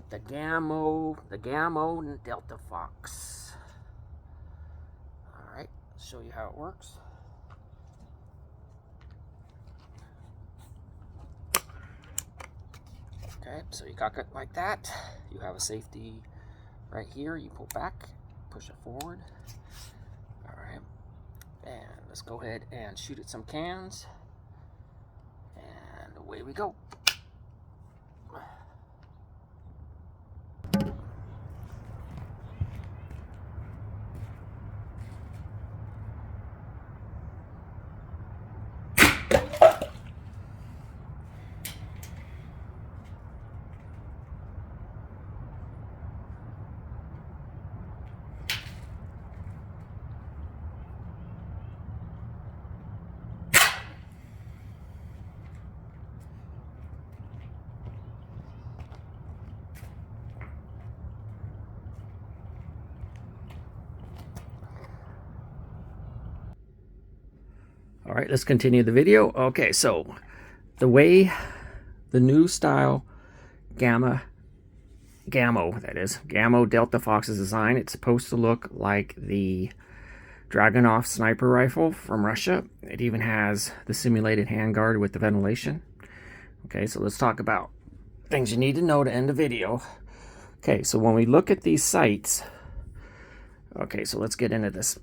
the Gamo and Delta Fox. Alright, show you how it works. Okay, so you cock it like that. You have a safety right here. You pull back, push it forward. Alright, and let's go ahead and shoot at some cans. And away we go. All right, let's continue the video. Okay, so the way the new style Gamo Delta Fox is designed, it's supposed to look like the Dragunov sniper rifle from Russia. It even has the simulated handguard with the ventilation. Okay, so let's talk about things you need to know to end the video. Okay, so when we look at these sights, okay, so let's get into this.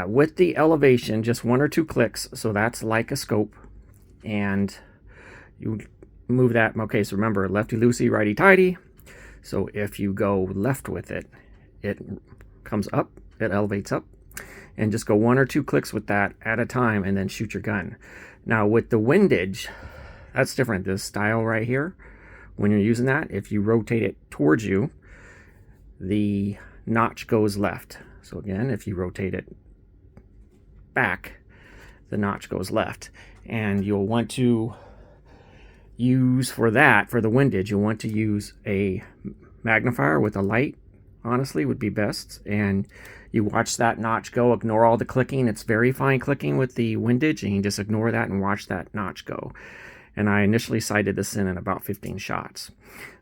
With the elevation, just 1 or 2 clicks, so that's like a scope, and you move that. Okay, so remember, lefty loosey, righty tighty. So if you go left with it, it comes up, it elevates up, and just go 1 or 2 clicks with that at a time, and then shoot your gun. Now with the windage, that's different. This style right here, when you're using that, if you rotate it towards you, the notch goes left. So again, if you rotate it back, the notch goes left. And you'll want to use, for that, for the windage, you'll want to use a magnifier with a light, honestly, would be best. And you watch that notch go, ignore all the clicking. It's very fine clicking with the windage, and you just ignore that and watch that notch go. And I initially sighted this in about 15 shots.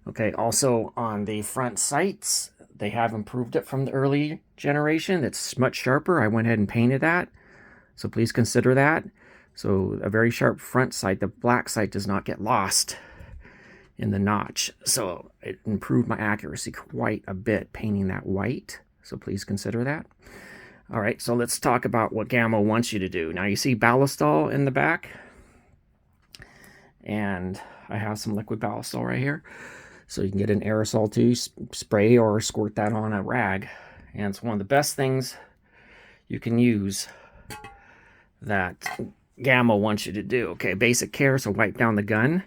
Okay, also on the front sights, they have improved it from the early generation. It's much sharper. I went ahead and painted that, so please consider that. So a very sharp front sight. The black sight does not get lost in the notch. So it improved my accuracy quite a bit painting that white. So please consider that. All right, so let's talk about what Gamo wants you to do. Now you see ballistol in the back, and I have some liquid ballistol right here. So you can get an aerosol to spray or squirt that on a rag. And it's one of the best things you can use that Gamo wants you to do. Okay, basic care, so wipe down the gun.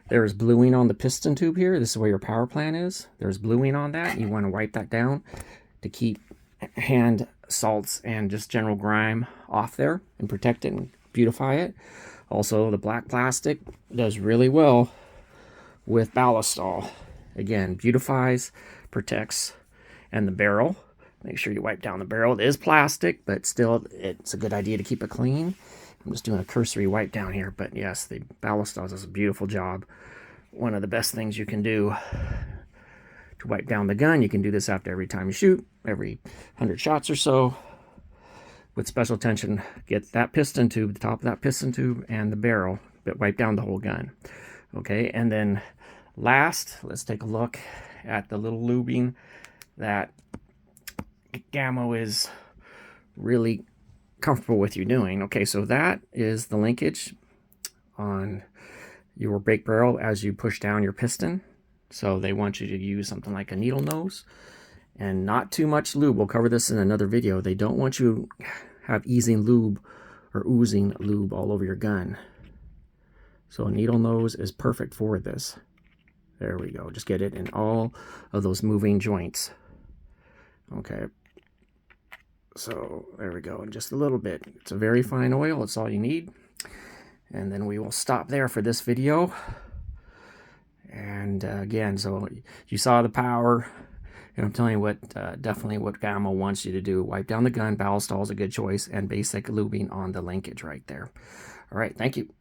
There's bluing on the piston tube here. This is where your power plant is. There's bluing on that. You want to wipe that down to keep hand salts and just general grime off there and protect it and beautify it. Also, the black plastic does really well with ballistol. Again, beautifies, protects, and the barrel. Make sure you wipe down the barrel. It is plastic, but still, it's a good idea to keep it clean. I'm just doing a cursory wipe down here, but yes, the ballistol does a beautiful job. One of the best things you can do to wipe down the gun. You can do this after every time you shoot, every 100 shots or so. With special attention, get that piston tube, the top of that piston tube, and the barrel, but wipe down the whole gun. Okay, and then last, let's take a look at the little lubing that Gamo is really comfortable with you doing. Okay, so that is the linkage on your brake barrel as you push down your piston. So they want you to use something like a needle nose and not too much lube. We'll cover this in another video. They don't want you to have easing lube or oozing lube all over your gun. So a needle nose is perfect for this. There we go. Just get it in all of those moving joints. Okay. So there we go. Just a little bit. It's a very fine oil. It's all you need. And then we will stop there for this video. And again, so you saw the power. And I'm telling you what, definitely what Gamo wants you to do. Wipe down the gun. Ballistol is a good choice. And basic lubing on the linkage right there. All right. Thank you.